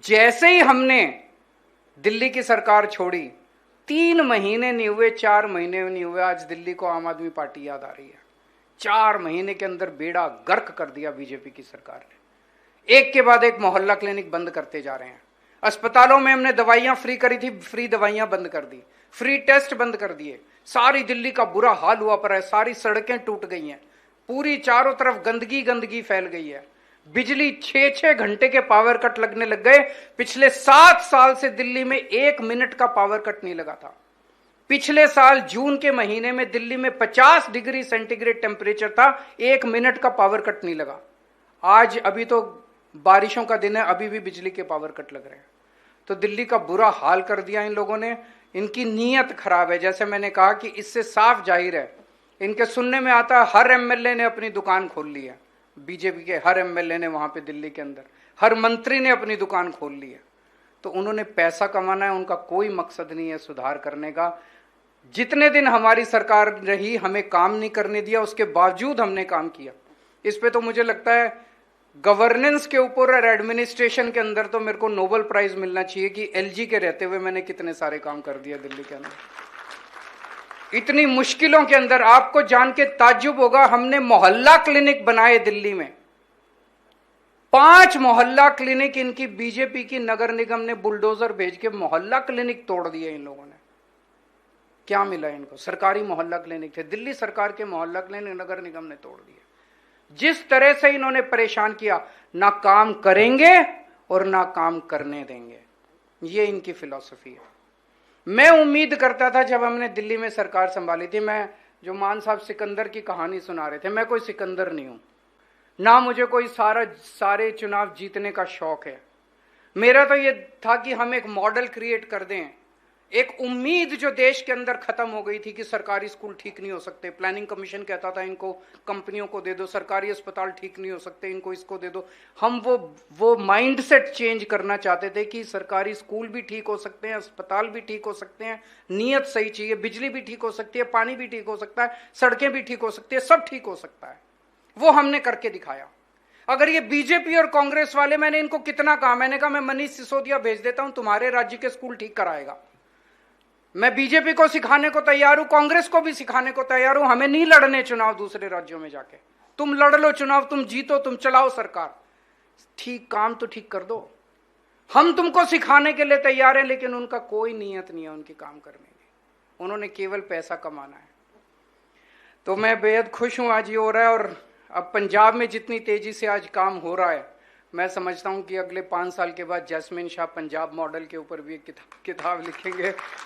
जैसे ही हमने दिल्ली की सरकार छोड़ी, 3 महीने नहीं हुए, 4 महीने नहीं हुए, आज दिल्ली को आम आदमी पार्टी याद आ रही है। 4 महीने के अंदर बेड़ा गर्क कर दिया बीजेपी की सरकार ने। एक के बाद एक मोहल्ला क्लिनिक बंद करते जा रहे हैं। अस्पतालों में हमने दवाइयां फ्री करी थी, फ्री दवाइयां बंद कर दी, फ्री टेस्ट बंद कर दिए। सारी दिल्ली का बुरा हाल हुआ पड़ा है, सारी सड़कें टूट गई हैं, पूरी चारों तरफ गंदगी गंदगी फैल गई है। बिजली 6-6 घंटे के पावर कट लगने लग गए। पिछले 7 साल से दिल्ली में 1 मिनट का पावर कट नहीं लगा था। पिछले साल जून के महीने में दिल्ली में 50 डिग्री सेंटीग्रेड टेम्परेचर था, 1 मिनट का पावर कट नहीं लगा। आज अभी तो बारिशों का दिन है, अभी भी बिजली के पावर कट लग रहे हैं। तो दिल्ली का बुरा हाल कर दिया इन लोगों ने। इनकी नीयत खराब है। जैसे मैंने कहा कि इससे साफ जाहिर है, इनके सुनने में आता है हर एमएलए ने अपनी दुकान खोल ली है। बीजेपी के हर एमएलए ने वहां पे दिल्ली के अंदर, हर मंत्री ने अपनी दुकान खोल ली है। तो उन्होंने पैसा कमाना है, उनका कोई मकसद नहीं है सुधार करने का। जितने दिन हमारी सरकार रही, हमें काम नहीं करने दिया, उसके बावजूद हमने काम किया। इस पे तो मुझे लगता है गवर्नेंस के ऊपर और एडमिनिस्ट्रेशन के अंदर तो मेरे को नोबेल प्राइज मिलना चाहिए कि एलजी के रहते हुए मैंने कितने सारे काम कर दिया दिल्ली के अंदर। इतनी मुश्किलों के अंदर आपको जान के ताज्जुब होगा, हमने मोहल्ला क्लिनिक बनाए दिल्ली में। 5 मोहल्ला क्लिनिक इनकी बीजेपी की नगर निगम ने बुलडोजर भेज के मोहल्ला क्लिनिक तोड़ दिए इन लोगों ने। क्या मिला इनको? सरकारी मोहल्ला क्लिनिक थे, दिल्ली सरकार के मोहल्ला क्लिनिक नगर निगम ने तोड़ दिए। जिस तरह से इन्होंने परेशान किया, ना काम करेंगे और ना काम करने देंगे, ये इनकी फिलॉसफी है। मैं उम्मीद करता था जब हमने दिल्ली में सरकार संभाली थी, मैं जो मान साहब सिकंदर की कहानी सुना रहे थे, मैं कोई सिकंदर नहीं हूं, ना मुझे कोई सारे चुनाव जीतने का शौक है। मेरा तो ये था कि हम एक मॉडल क्रिएट कर दें। एक उम्मीद जो देश के अंदर खत्म हो गई थी कि सरकारी स्कूल ठीक नहीं हो सकते, प्लानिंग कमीशन कहता था इनको कंपनियों को दे दो, सरकारी अस्पताल ठीक नहीं हो सकते, इनको इसको दे दो। हम वो माइंडसेट चेंज करना चाहते थे कि सरकारी स्कूल भी ठीक हो सकते हैं, अस्पताल भी ठीक हो सकते हैं, नीयत सही चाहिए, बिजली भी ठीक हो सकती है, पानी भी ठीक हो सकता है, सड़कें भी ठीक हो सकती है, सब ठीक हो सकता है। वो हमने करके दिखाया। अगर ये बीजेपी और कांग्रेस वाले, मैंने इनको कितना कहा, मैंने कहा मैं मनीष सिसोदिया भेज देता हूं, तुम्हारे राज्य के स्कूल ठीक कराएगा। मैं बीजेपी को सिखाने को तैयार हूं, कांग्रेस को भी सिखाने को तैयार हूं। हमें नहीं लड़ने चुनाव दूसरे राज्यों में जाके, तुम लड़ लो चुनाव, तुम जीतो, तुम चलाओ सरकार, ठीक काम तो ठीक कर दो। हम तुमको सिखाने के लिए तैयार हैं, लेकिन उनका कोई नियत नहीं है उनकी काम करने की, उन्होंने केवल पैसा कमाना है। तो मैं बेहद खुश हूं आज ये हो रहा है। और अब पंजाब में जितनी तेजी से आज काम हो रहा है, मैं समझता हूं कि अगले 5 साल के बाद जैस्मिन शाह पंजाब मॉडल के ऊपर भी एक किताब लिखेंगे